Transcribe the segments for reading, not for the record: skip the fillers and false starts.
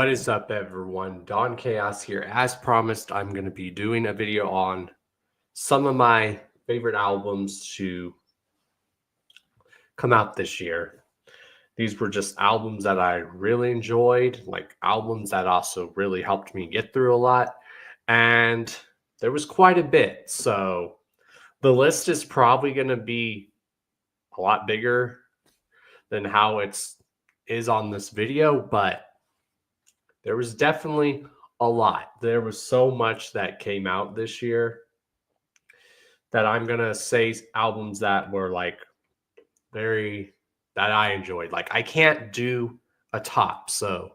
What is up, everyone? Don Chaos here. As promised, I'm going to be doing a video on some of my favorite albums to come out this year. These were just albums that I really enjoyed, like albums that also really helped me get through a lot. And there was quite a bit. So the list is probably going to be a lot bigger than how is on this video, but there was definitely a lot. There was so much that came out this year that I'm going to say albums that were like that I enjoyed. Like I can't do a top. So,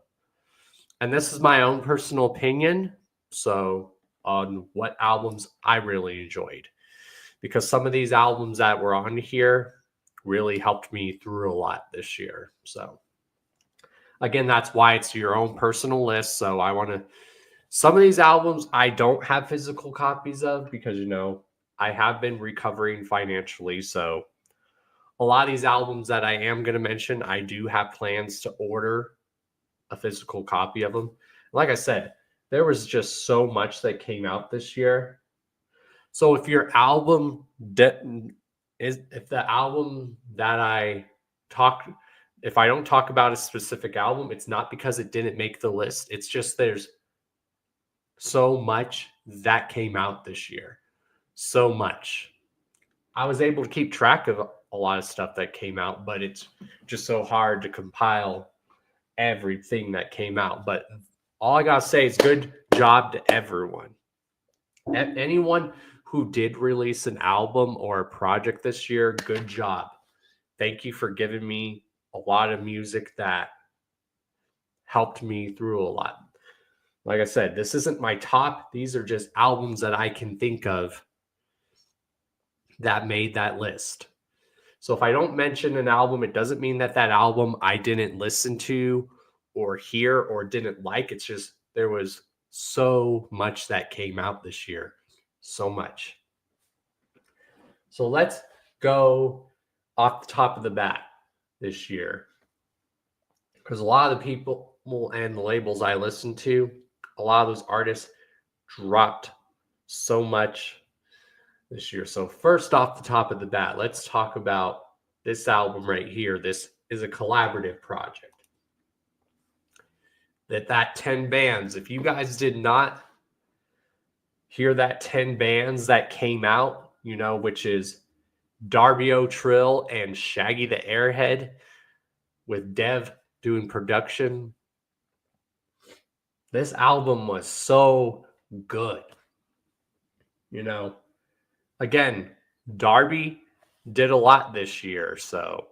and this is my own personal opinion. So, on what albums I really enjoyed, because some of these albums that were on here really helped me through a lot this year. So, again, that's why it's your own personal list. So, some of these albums I don't have physical copies of because, I have been recovering financially. So, a lot of these albums that I am going to mention, I do have plans to order a physical copy of them. Like I said, there was just so much that came out this year. So if your album if the album that if I don't talk about a specific album, it's not because it didn't make the list. It's just there's so much that came out this year. So much. I was able to keep track of a lot of stuff that came out, but it's just so hard to compile everything that came out. But all I gotta say is good job to everyone. Anyone who did release an album or a project this year, good job. Thank you for giving me a lot of music that helped me through a lot. Like I said, this isn't my top. These are just albums that I can think of that made that list. So if I don't mention an album, it doesn't mean that album I didn't listen to or hear or didn't like. It's just there was so much that came out this year. So much. So let's go off the top of the bat this year. Because a lot of the people and the labels I listened to, a lot of those artists dropped so much this year. So first off the top of the bat, let's talk about this album right here. This is a collaborative project. That 10 bands, if you guys did not hear that 10 bands that came out, which is Darby O'Trill and Shaggy the Airhead with Dev doing production. This album was so good. Again, Darby did a lot this year. So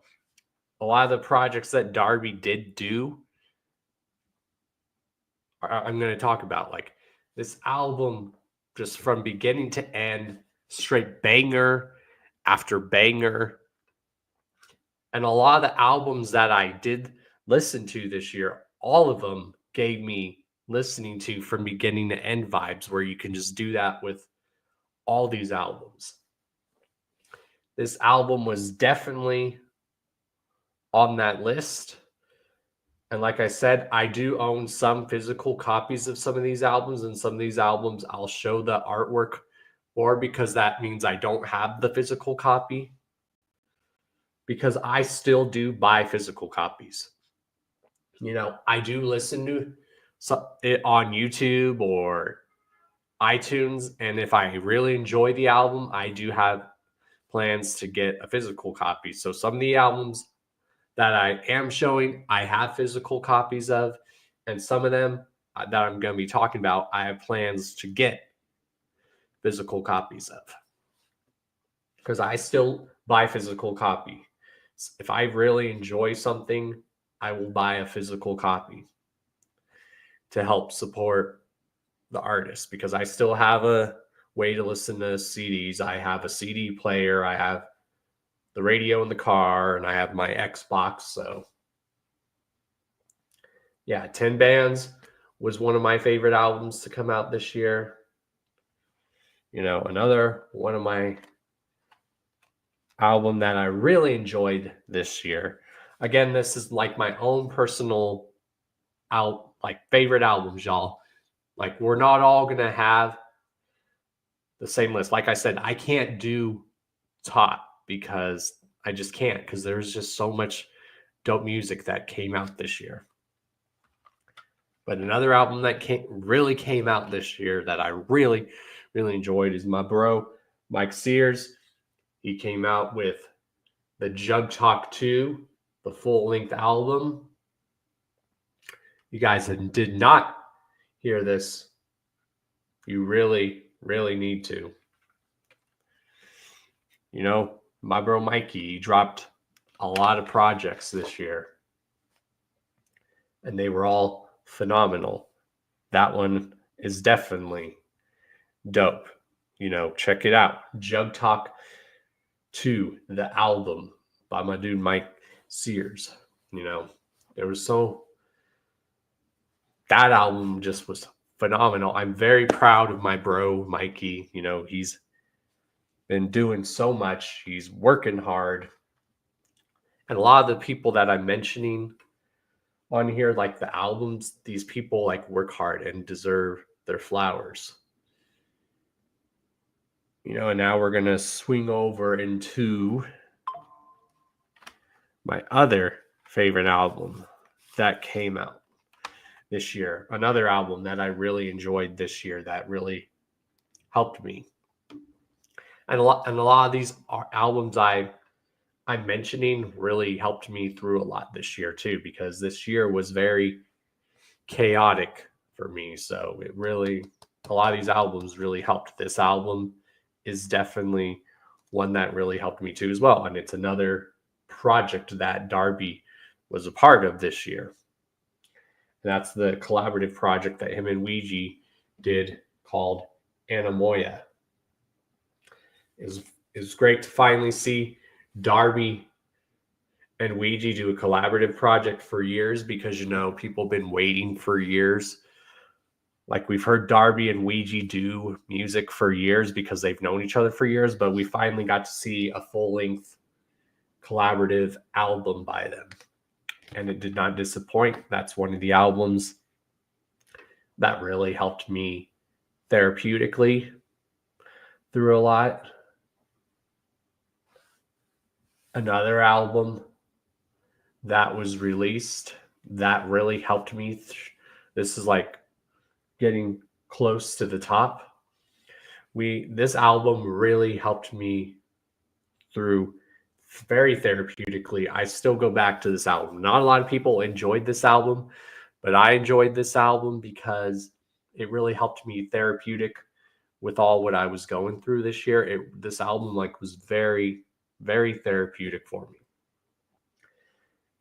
a lot of the projects that Darby did do, I'm going to talk about. Like this album, just from beginning to end, straight banger after banger. And a lot of the albums that I did listen to this year, all of them gave me listening to from beginning to end vibes, where you can just do that with all these albums. This album was definitely on that list. And like I said, I do own some physical copies of some of these albums, and some of these albums I'll show the artwork for, because that means I don't have the physical copy, because I still do buy physical copies. I do listen to it on YouTube or iTunes, and if I really enjoy the album, I do have plans to get a physical copy. So some of the albums that I am showing, I have physical copies of, and some of them that I'm going to be talking about, I have plans to get physical copies of, because I still buy physical copy. If I really enjoy something, I will buy a physical copy to help support the artist, because I still have a way to listen to CDs. I have a CD player, I have the radio in the car, and I have my Xbox. So yeah, 10 Bands was one of my favorite albums to come out this year. Another one of my album that I really enjoyed this year. Again, this is like my own personal like favorite albums, y'all. Like we're not all gonna have the same list. Like I said, I can't do top because I just can't, because there's just so much dope music that came out this year. But another album that really came out this year that I really, really enjoyed is my bro, Mike Sears. He came out with the Jug Talk 2, the full-length album. You guys did not hear this. You really, really need to. You know, my bro Mikey, he dropped a lot of projects this year. And they were all phenomenal. That one is definitely dope. You know, check it out. Jug Talk 2, the album by my dude Mike Sears. You know, that album just was phenomenal. I'm very proud of my bro Mikey. You know, he's been doing so much. He's working hard. And a lot of the people that I'm mentioning on here, like the albums, these people like work hard and deserve their flowers. You know, and now we're going to swing over into my other favorite album that came out this year. Another album that I really enjoyed this year that really helped me. And a lot of these albums I'm mentioning really helped me through a lot this year too, because this year was very chaotic for me. So a lot of these albums really helped. This album is definitely one that really helped me too as well. And it's another project that Darby was a part of this year. And that's the collaborative project that him and Ouija did called Anamoya. It was great to finally see Darby and Ouija do a collaborative project for years, because, you know, people have been waiting for years. Like we've heard Darby and Ouija do music for years because they've known each other for years, but we finally got to see a full-length collaborative album by them. And it did not disappoint. That's one of the albums that really helped me therapeutically through a lot. Another album that was released that really helped me. This is like getting close to the top. This album really helped me through very therapeutically. I still go back to this album. Not a lot of people enjoyed this album, but I enjoyed this album because it really helped me therapeutic with all what I was going through this year. This album was very, very therapeutic for me.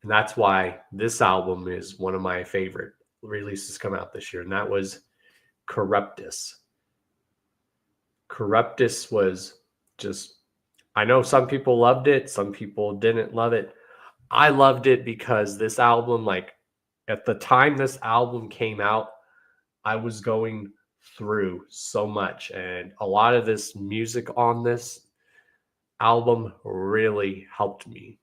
And that's why this album is one of my favorite releases come out this year. And that was Corruptus. Corruptus was just, I know some people loved it. Some people didn't love it. I loved it because this album, at the time this album came out, I was going through so much. And a lot of this music on this album really helped me.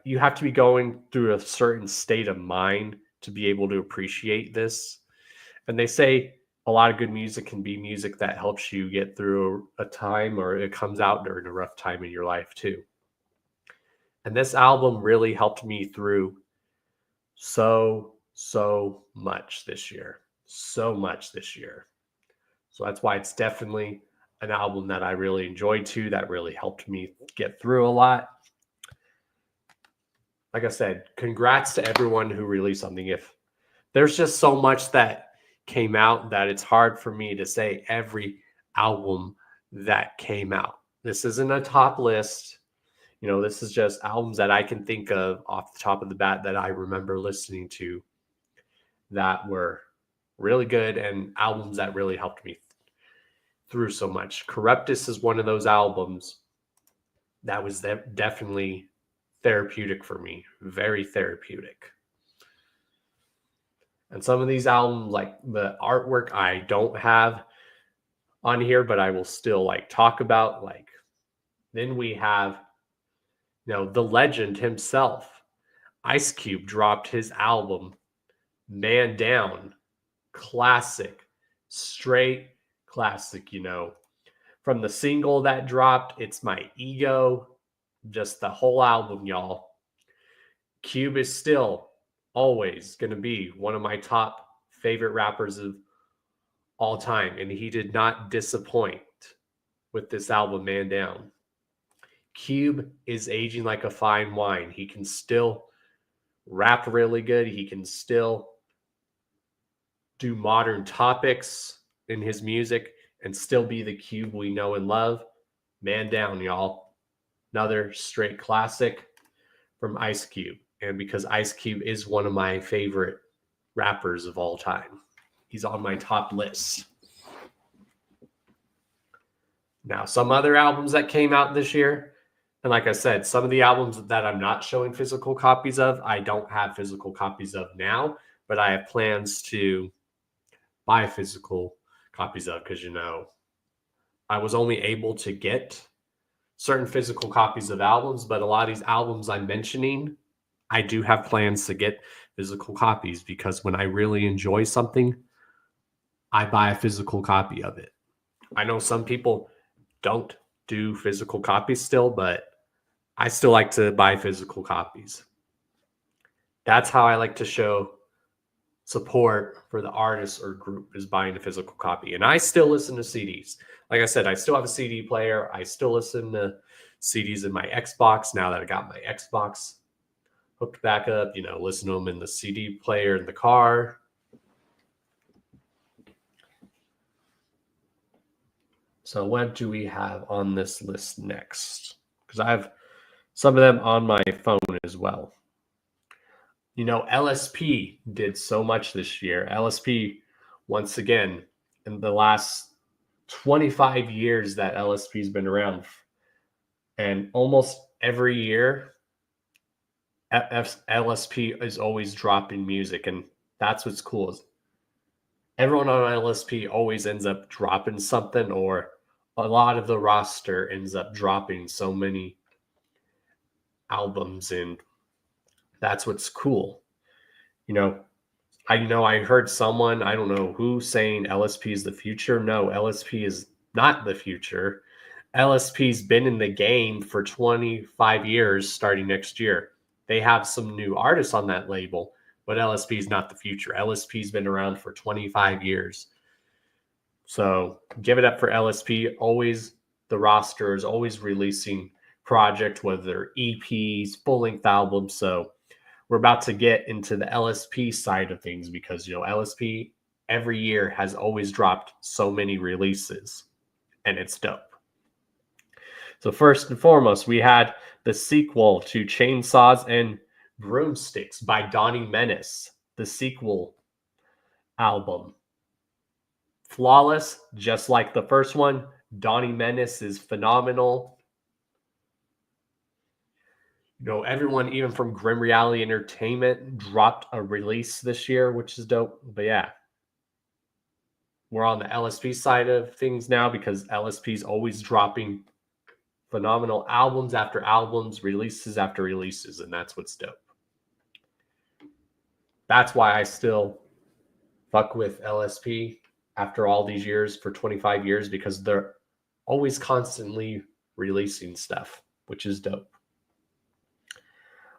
You have to be going through a certain state of mind to be able to appreciate this. And they say a lot of good music can be music that helps you get through a time, or it comes out during a rough time in your life too. And this album really helped me through so much this year. So much this year. So that's why it's definitely an album that I really enjoyed too, that really helped me get through a lot. Like I said, congrats to everyone who released something. If there's just so much that came out that it's hard for me to say every album that came out. This isn't a top list. You know, this is just albums that I can think of off the top of the bat that I remember listening to that were really good, and albums that really helped me through so much. Corruptus is one of those albums that was definitely therapeutic for me. Very therapeutic. And some of these albums, like the artwork, I don't have on here, but I will still talk about. Then we have, the legend himself, Ice Cube, dropped his album Man Down, classic, straight classic, you know. From the single that dropped, It's My Ego, just the whole album, y'all. Cube is still always going to be one of my top favorite rappers of all time, and he did not disappoint with this album, Man Down. Cube is aging like a fine wine. He can still rap really good. He can still do modern topics in his music and still be the Cube we know and love. Man Down, y'all. Another straight classic from Ice Cube. And because Ice Cube is one of my favorite rappers of all time, he's on my top list. Now, some other albums that came out this year, and like I said, some of the albums that I'm not showing physical copies of, I don't have physical copies of now, but I have plans to buy physical copies of because, you know, I was only able to get certain physical copies of albums, but a lot of these albums I'm mentioning, I do have plans to get physical copies because when I really enjoy something, I buy a physical copy of it. I know some people don't do physical copies still, but I still like to buy physical copies. That's how I like to show support for the artist or group, is buying a physical copy. And I still listen to CDs. Like I said, I still have a CD player. I still listen to CDs in my Xbox now that I got my Xbox hooked back up, you know, listen to them in the CD player in the car. So what do we have on this list next? Because I have some of them on my phone as well. You know, LSP did so much this year. LSP, once again, in the last 25 years that LSP's been around, and almost every year, LSP is always dropping music, and that's what's cool. Is everyone on LSP always ends up dropping something, or a lot of the roster ends up dropping so many albums, and that's what's cool. You know, I heard someone, I don't know who, saying LSP is the future. No, LSP is not the future. LSP's been in the game for 25 years starting next year. They have some new artists on that label, but LSP is not the future. LSP's been around for 25 years. So give it up for LSP. Always, the roster is always releasing projects, whether they're EPs, full-length albums. So we're about to get into the LSP side of things because, you know, LSP every year has always dropped so many releases, and it's dope. So first and foremost, we had the sequel to Chainsaws and Broomsticks by Donnie Menace, the sequel album. Flawless, just like the first one. Donnie Menace is phenomenal. You know, everyone, even from Grim Reality Entertainment, dropped a release this year, which is dope. But yeah, we're on the LSP side of things now because LSP is always dropping phenomenal albums after albums, releases after releases, and that's what's dope. That's why I still fuck with LSP after all these years, for 25 years, because they're always constantly releasing stuff, which is dope.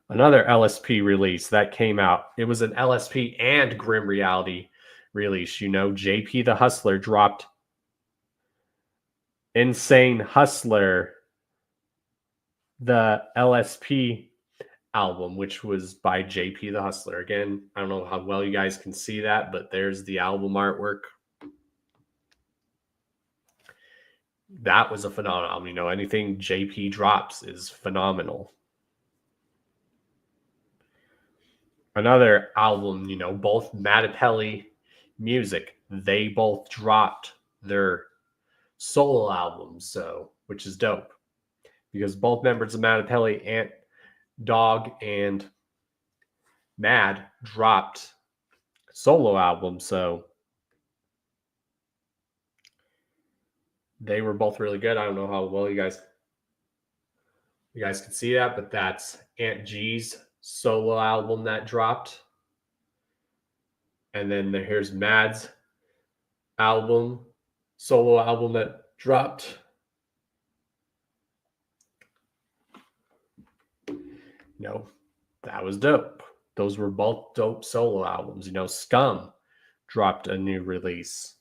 Another LSP release that came out, it was an LSP and Grim Reality release. You know, JP the Hustler dropped Insane Hustler, the LSP album, which was by JP the Hustler. Again, I don't know how well you guys can see that, but there's the album artwork. That was a phenomenal album. You know, anything JP drops is phenomenal. Another album, you know, both Matapelli Music, they both dropped their solo albums, so, which is dope because both members of Matapelli, Ant Dog and Mad, dropped solo albums, so they were both really good. I don't know how well you guys can see that, but that's Ant G's solo album that dropped. And then here's Mad's solo album that dropped. That was dope. Those were both dope solo albums. Scum dropped a new release.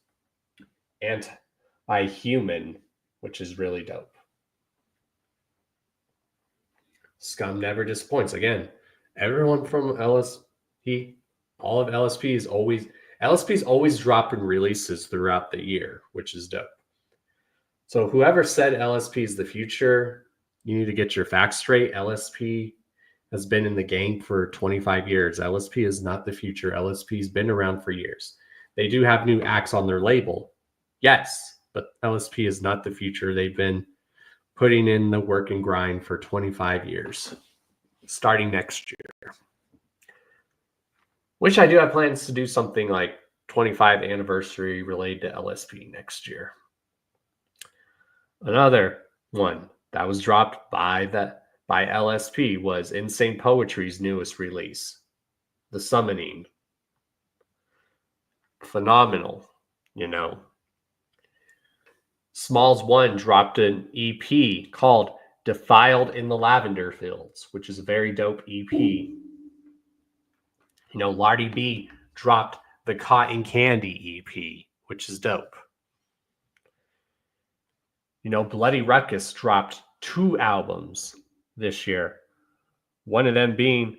Anti-Human, which is really dope. Scum never disappoints. Again, everyone from LSP, all of LSP's always dropping releases throughout the year, which is dope. So whoever said LSP is the future, you need to get your facts straight. LSP has been in the game for 25 years. LSP is not the future. LSP's been around for years. They do have new acts on their label. Yes, but LSP is not the future. They've been putting in the work and grind for 25 years, starting next year. Which I do have plans to do something like 25th anniversary related to LSP next year. Another one that was dropped by LSP was Insane Poetry's newest release, The Summoning. Phenomenal, Smalls One dropped an EP called Defiled in the Lavender Fields, which is a very dope EP. Lardy B dropped the Cotton Candy EP, which is dope. Bloody Ruckus dropped 2 albums this year. One of them being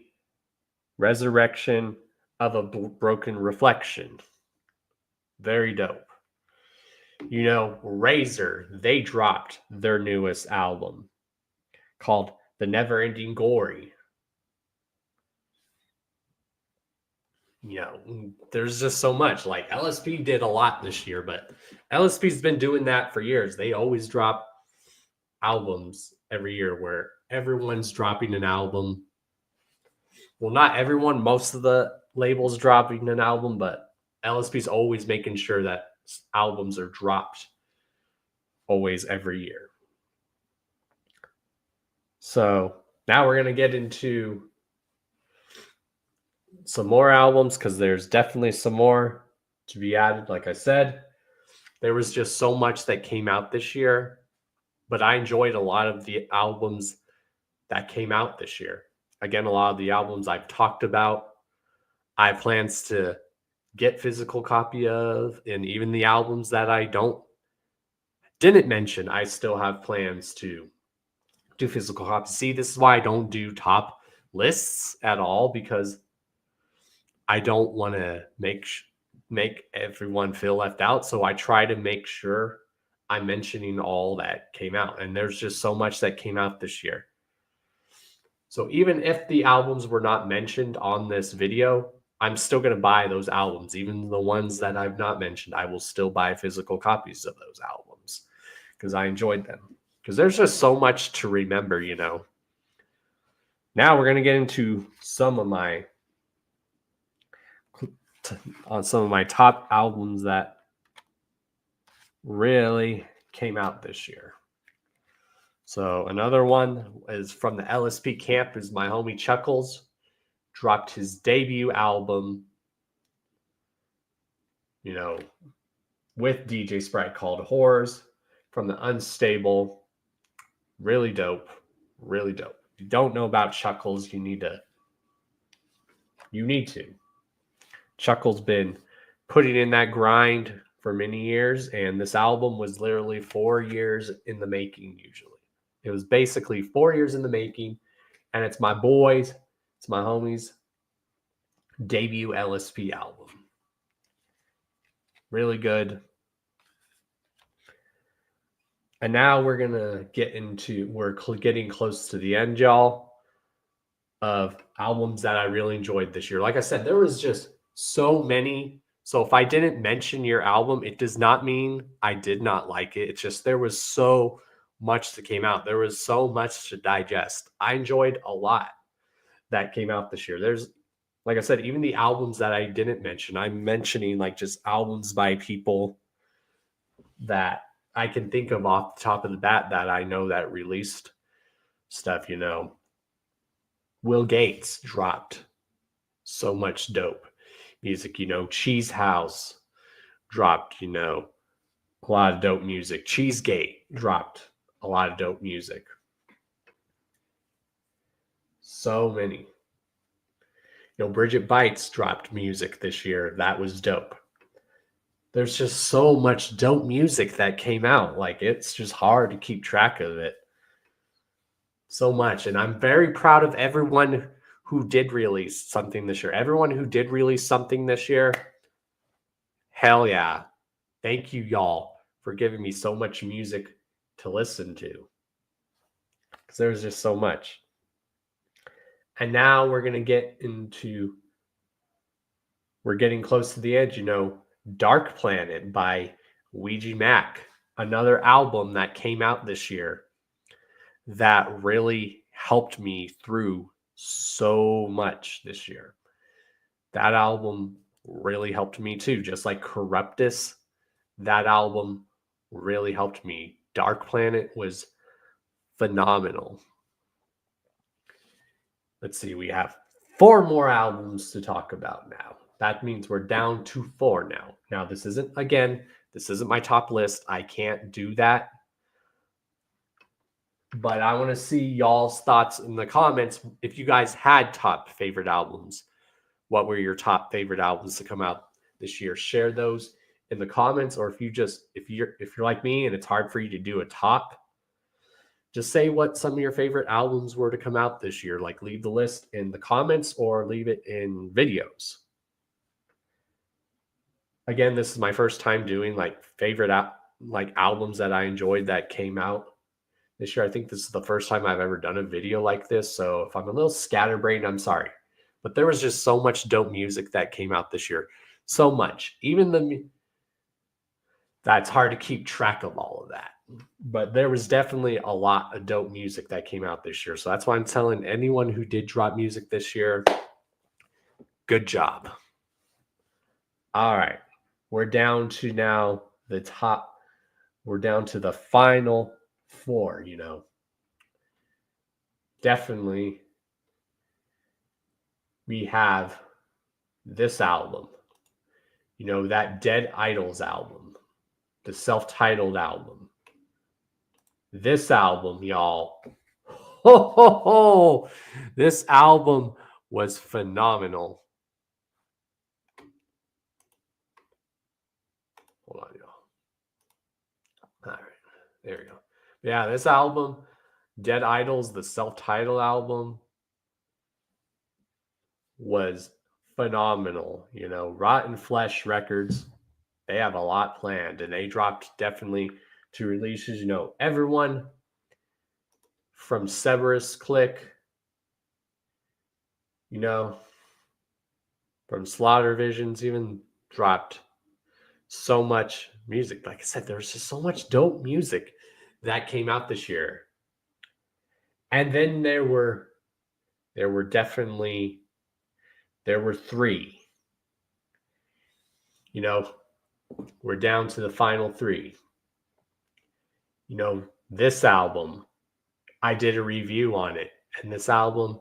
Resurrection of a Broken Reflection. Very dope. Razor, they dropped their newest album called The Never Ending Glory. There's just so much. Like LSP did a lot this year, but LSP's been doing that for years. They always drop albums every year where everyone's dropping an album. Well, not everyone, most of the labels dropping an album, but LSP's always making sure that albums are dropped always every year. So now we're going to get into some more albums because there's definitely some more to be added. Like I said, there was just so much that came out this year, but I enjoyed a lot of the albums that came out this year. Again, a lot of the albums I've talked about, I have plans to get physical copy of, and even the albums that I didn't mention, I still have plans to do physical copies. See, this is why I don't do top lists at all, because I don't want to make everyone feel left out. So I try to make sure I'm mentioning all that came out. And there's just so much that came out this year. So even if the albums were not mentioned on this video, I'm still going to buy those albums. Even the ones that I've not mentioned, I will still buy physical copies of those albums because I enjoyed them. Because there's just so much to remember, Now we're going to get into some of my top albums that really came out this year. So another one is from the LSP camp is my homie Chuckles. Dropped his debut album, with DJ Sprite called Horrors from the Unstable. Really dope. Really dope. If you don't know about Chuckles, you need to. Chuckles been putting in that grind for many years, and this album was literally 4 years in the making usually. It was basically 4 years in the making, and it's my boys, it's my homies' debut LSP album. Really good. And now we're going to we're getting close to the end, y'all, of albums that I really enjoyed this year. Like I said, there was just so many. So if I didn't mention your album, it does not mean I did not like it. It's just there was so much that came out. There was so much to digest. I enjoyed a lot that came out this year. There's, like I said, even the albums that I didn't mention, I'm mentioning like just albums by people that I can think of off the top of the bat that I know that released stuff, Will Gates dropped so much dope. music. Cheese House dropped, a lot of dope music. Cheesegate dropped a lot of dope music. So many. Bridget Bites dropped music this year. That was dope. There's just so much dope music that came out. Like, it's just hard to keep track of it. So much. And I'm very proud of everyone who did release something this year. Everyone who did release something this year, hell yeah. Thank you, y'all, for giving me so much music to listen to. Because there's just so much. And now we're getting close to the edge, Dark Planet by Ouija Mac, another album that came out this year that really helped me through so much this year. That album really helped me too, just like Corruptus. That album really helped me. Dark Planet was phenomenal. Let's see, we have 4 more albums to talk about now. That means we're down to 4 now. Now, this isn't my top list. I can't do that. But I want to see y'all's thoughts in the comments. If you guys had top favorite albums, what were your top favorite albums to come out this year? Share those in the comments. Or if you're like me and it's hard for you to do a top, just say what some of your favorite albums were to come out this year. Like, leave the list in the comments or leave it in videos. Again, this is my first time doing favorite albums that I enjoyed that came out this year. I think this is the first time I've ever done a video like this. So if I'm a little scatterbrained, I'm sorry. But there was just so much dope music that came out this year. So much. That's hard to keep track of all of that. But there was definitely a lot of dope music that came out this year. So that's why I'm telling anyone who did drop music this year, good job. All right. We're down to now the top. We're down to the final 4, Definitely we have this album. That Dead Idols album. The self-titled album. This album, y'all. This album was phenomenal. Hold on, y'all. All right, there we go. Yeah, this album, Dead Idols, the self-titled album, was phenomenal. Rotten Flesh Records, they have a lot planned, and they dropped definitely 2 releases. Everyone from Cerberus Click, from Slaughter Visions, even dropped so much music. Like I said, there was just so much dope music that came out this year. And then there were 3. We're down to the final 3. This album, I did a review on it, and this album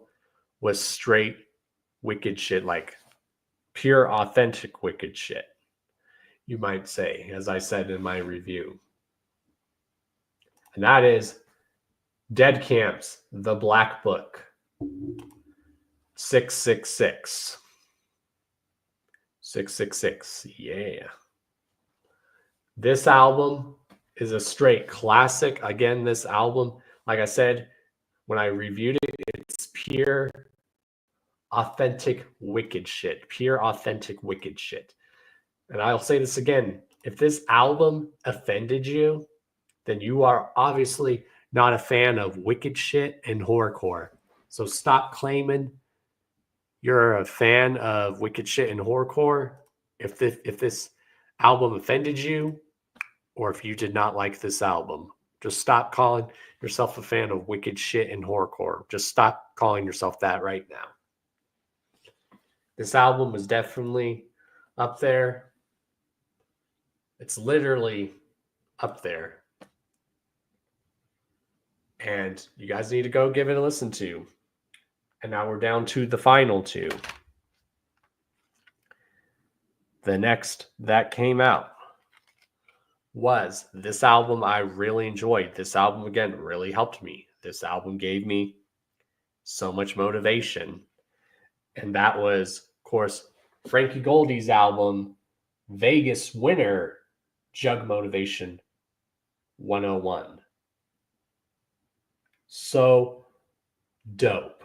was straight wicked shit, like pure authentic wicked shit, you might say, as I said in my review. And that is Dead Camp's The Black Book 666. 666, yeah. This album is a straight classic. Again, this album, like I said, when I reviewed it, it's pure, authentic, wicked shit. Pure, authentic, wicked shit. And I'll say this again. If this album offended you, then you are obviously not a fan of wicked shit and horrorcore. So stop claiming you're a fan of wicked shit and horrorcore. If this album offended you, or if you did not like this album, just stop calling yourself a fan of wicked shit and horrorcore. Just stop calling yourself that right now. This album was definitely up there. It's literally up there. And you guys need to go give it a listen to. And now we're down to the final 2. The next that came out was this album I really enjoyed. This album, again, really helped me. This album gave me so much motivation. And that was, of course, Frankie Goldie's album, Vegas Winner, Jug Motivation 101. So dope.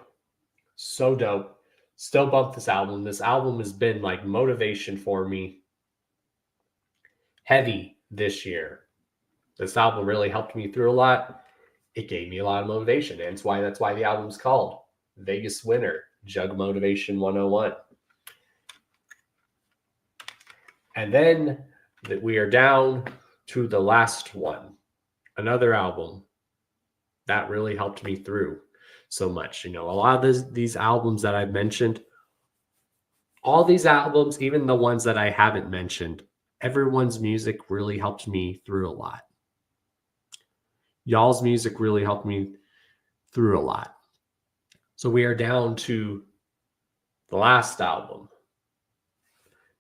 So dope. Still bump this album. This album has been like motivation for me heavy this year. This album really helped me through a lot. It gave me a lot of motivation. And that's why the album's called Vegas Winner, Jug Motivation 101. And then we are down to the last one, another album that really helped me through so much. A lot of these albums that I've mentioned, all these albums, even the ones that I haven't mentioned, everyone's music really helped me through a lot. Y'all's music really helped me through a lot. So we are down to the last album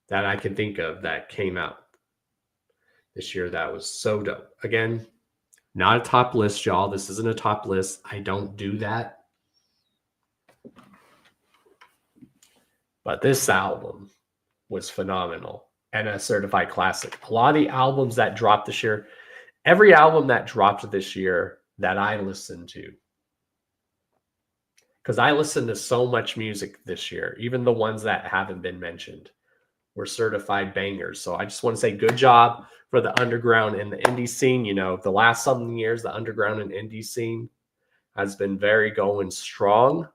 that I can think of that came out this year that was so dope. Again, not a top list, y'all. This isn't a top list. I don't do that. But this album was phenomenal and a certified classic. A lot of the albums that dropped this year, every album that dropped this year that I listened to, because I listened to so much music this year, even the ones that haven't been mentioned, were certified bangers. So I just want to say good job for the underground and the indie scene. The last some years, the underground and indie scene has been very going strong.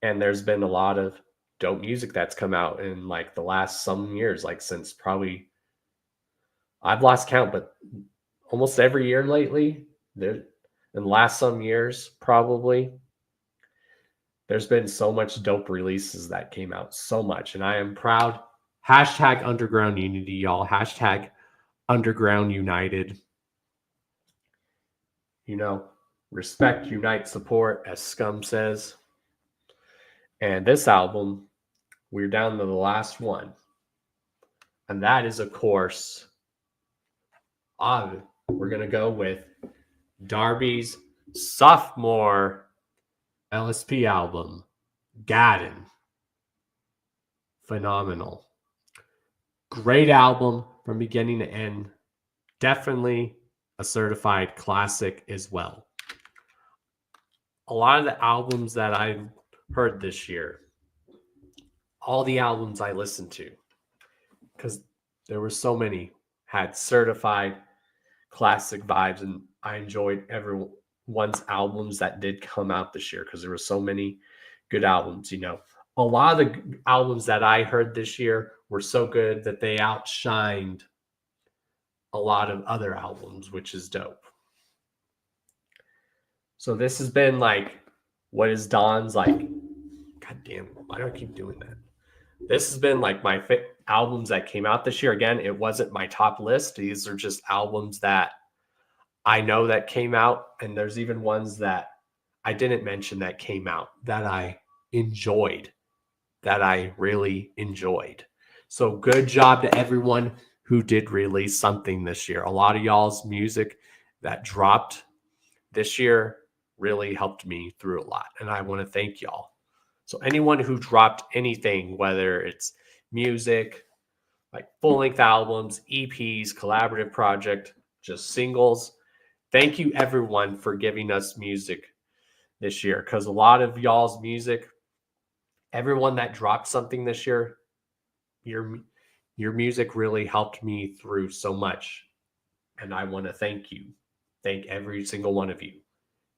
And there's been a lot of dope music that's come out in like the last some years, like since probably, I've lost count, but almost every year lately, in the last some years, probably, there's been so much dope releases that came out, so much. And I am proud. Hashtag underground unity, y'all. Hashtag underground united. Respect, unite, support, as Scum says. And this album, we're down to the last one. And that is, of course, we're going to go with Darby's sophomore LSP album, Gaddin'. Phenomenal. Great album from beginning to end. Definitely a certified classic as well. A lot of the albums that I've heard this year, all the albums I listened to, because there were so many, had certified classic vibes, and I enjoyed everyone's albums that did come out this year because there were so many good albums. A lot of the albums that I heard this year were so good that they outshined a lot of other albums, which is dope. So this has been like, what is Don's like? God damn, why do I keep doing that? This has been like my albums that came out this year. Again, it wasn't my top list. These are just albums that I know that came out. And there's even ones that I didn't mention that came out that I enjoyed, that I really enjoyed. So good job to everyone who did release something this year. A lot of y'all's music that dropped this year really helped me through a lot. And I want to thank y'all. So anyone who dropped anything, whether it's music, like full-length albums, EPs, collaborative project, just singles, thank you everyone for giving us music this year. Because a lot of y'all's music, everyone that dropped something this year, your music really helped me through so much. And I want to thank you. Thank every single one of you.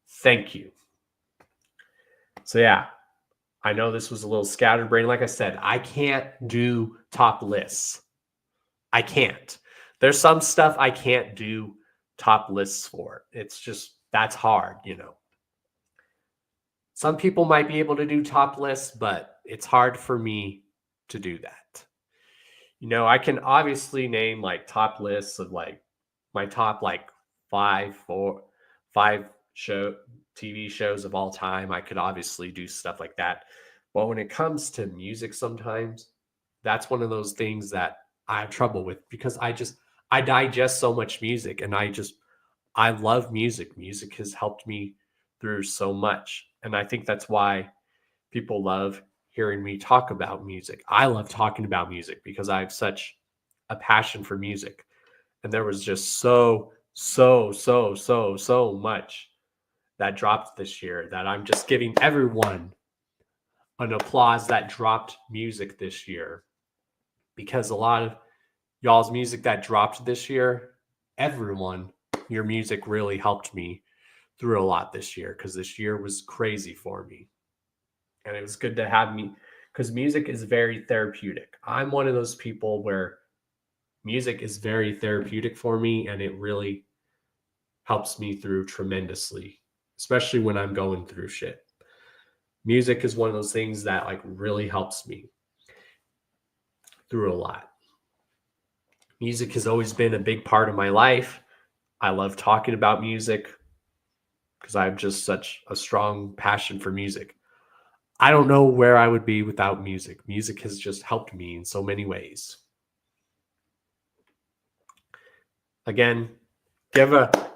Thank you. So yeah, I know this was a little scatterbrained. Like I said, I can't do top lists. I can't. There's some stuff I can't do top lists for. It's just, that's hard, Some people might be able to do top lists, but it's hard for me to do that. I can obviously name like top lists of like my top like five TV shows of all time. I could obviously do stuff like that. But when it comes to music, sometimes that's one of those things that I have trouble with because I digest so much music and I love music. Music has helped me through so much. And I think that's why people love hearing me talk about music. I love talking about music because I have such a passion for music. And there was just so much that dropped this year that I'm just giving everyone an applause that dropped music this year because a lot of y'all's music that dropped this year, everyone, your music really helped me through a lot this year because this year was crazy for me. And it was good to have me because music is very therapeutic. I'm one of those people where music is very therapeutic for me and it really helps me through tremendously, especially when I'm going through shit. Music is one of those things that like really helps me through a lot. Music has always been a big part of my life. I love talking about music because I have just such a strong passion for music. I don't know where I would be without music. Music has just helped me in so many ways. Again,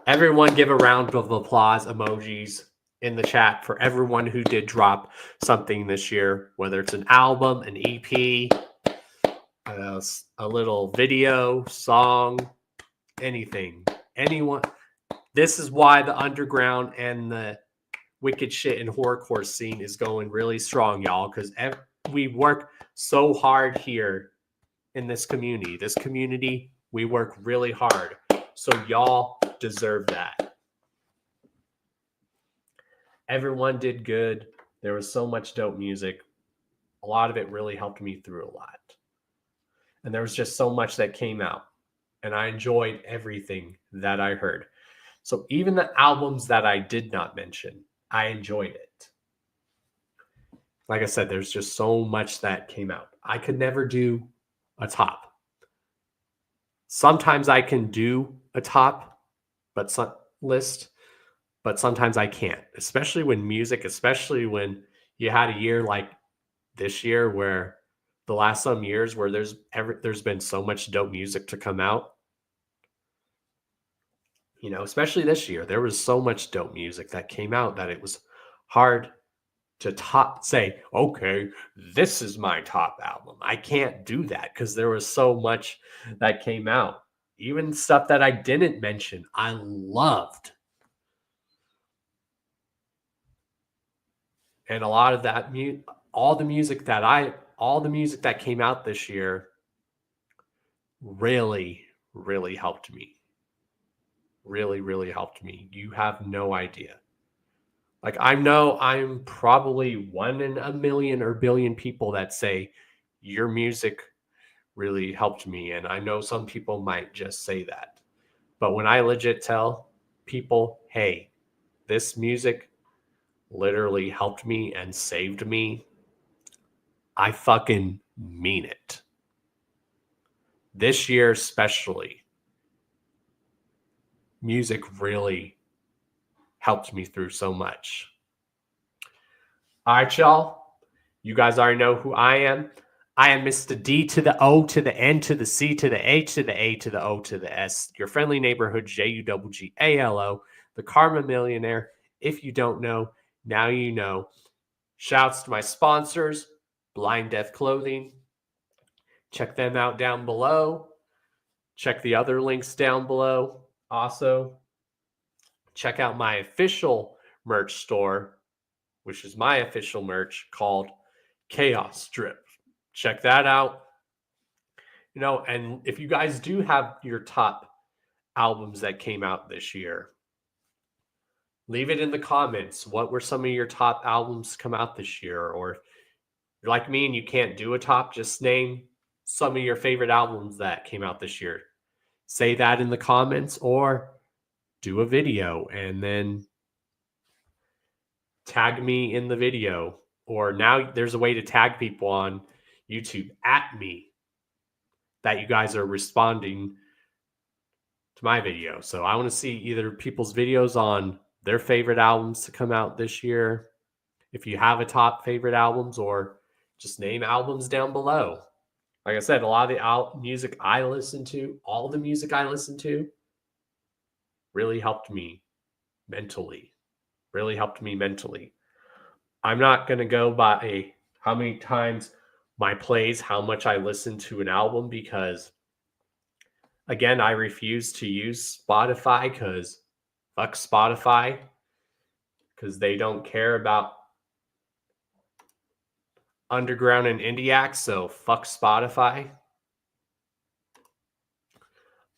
everyone give a round of applause emojis in the chat for everyone who did drop something this year, whether it's an album, an EP, a little video, song, anything. Anyone. This is why the underground and the wicked shit and horrorcore scene is going really strong, y'all, because we work so hard here in this community. This community, we work really hard. So y'all deserve that. Everyone did good. There was so much dope music. A lot of it really helped me through a lot. And there was just so much that came out. And I enjoyed everything that I heard. So even the albums that I did not mention, I enjoyed it. Like I said, there's just so much that came out. I could never do a top. Sometimes I can do a top list, but sometimes I can't, especially when especially when you had a year like this year where the last some years where there's been so much dope music to come out. You know, especially this year, there was so much dope music that came out that it was hard to say, okay, this is my top album. I can't do that because there was so much that came out. Even stuff that I didn't mention, I loved. And a lot of that all the music that came out this year really, really helped me. Really, really helped me. You have no idea. Like, I know I'm probably 1 in a million or billion people that say your music really helped me. And I know some people might just say that. But when I legit tell people, hey, this music literally helped me and saved me, I fucking mean it. This year, especially, music really helped me through so much. All right, y'all. You guys already know who I am. I am Mr. D to the O to the N to the C to the H to the A to the O to the S, your friendly neighborhood JUGGALO, the Karma Millionaire. If you don't know, now you know. Shouts to my sponsors, Blind Death Clothing. Check them out down below. Check the other links down below. Also, check out my official merch store, which is my official merch called Chaos Strip. Check that out. You know, and if you guys do have your top albums that came out this year, leave it in the comments. What were some of your top albums come out this year? Or if you're like me and you can't do a top, just name some of your favorite albums that came out this year. Say that in the comments or do a video and then tag me in the video. Or now there's a way to tag people on YouTube at me that you guys are responding to my video. So I want to see either people's videos on their favorite albums to come out this year. If you have a top favorite albums, or just name albums down below. Like I said, a lot of the music I listen to, all the music I listen to, really helped me mentally. Really helped me mentally. I'm not going to go by how many times my plays, how much I listen to an album, because again, I refuse to use Spotify because fuck Spotify, because they don't care about underground and indie acts. So fuck Spotify.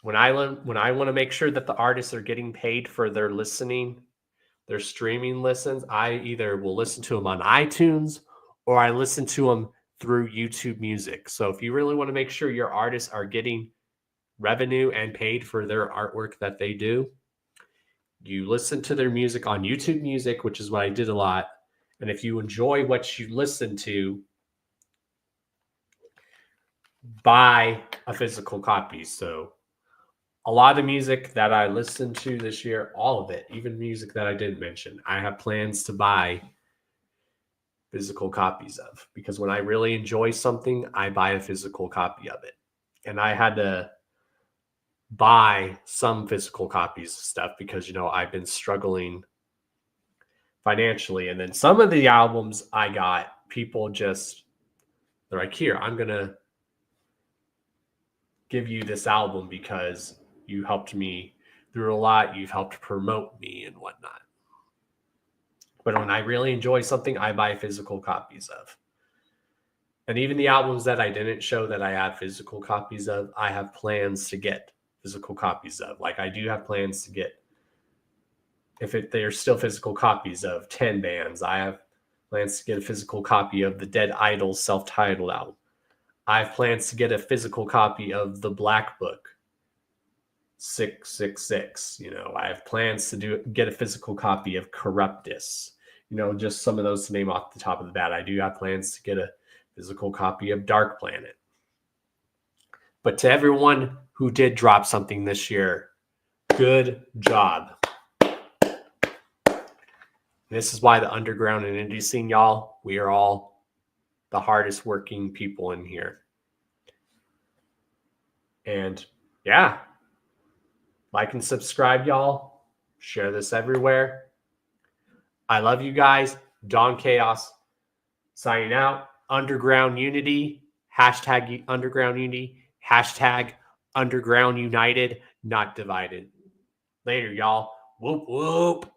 When I want to make sure that the artists are getting paid for their listening, their streaming listens, I either will listen to them on iTunes or I listen to them through YouTube Music. So if you really want to make sure your artists are getting revenue and paid for their artwork that they do, you listen to their music on YouTube Music, which is what I did a lot. And if you enjoy what you listen to, buy a physical copy. So a lot of the music that I listened to this year, all of it, even music that I didn't mention, I have plans to buy physical copies of, because when I really enjoy something, I buy a physical copy of it. And I had to buy some physical copies of stuff because, I've been struggling financially. And then some of the albums I got, people just, they're like, here, I'm going to give you this album because you helped me through a lot. You've helped promote me and whatnot. But when I really enjoy something, I buy physical copies of. And even the albums that I didn't show that I have physical copies of, I have plans to get physical copies of. Like I do have plans to get, they're still physical copies of 10 bands, I have plans to get a physical copy of the Dead Idols self-titled album. I have plans to get a physical copy of the Black Book 666. I have plans to get a physical copy of Corruptus. Just some of those to name off the top of the bat. I do have plans to get a physical copy of Dark Planet. But to everyone who did drop something this year, good job. This is why the underground and indie scene, y'all, we are all the hardest working people in here. And yeah, like and subscribe, y'all. Share this everywhere. I love you guys. Dawn Chaos signing out. Underground Unity. Hashtag Underground Unity. Hashtag Underground United, not divided. Later, y'all. Whoop, whoop.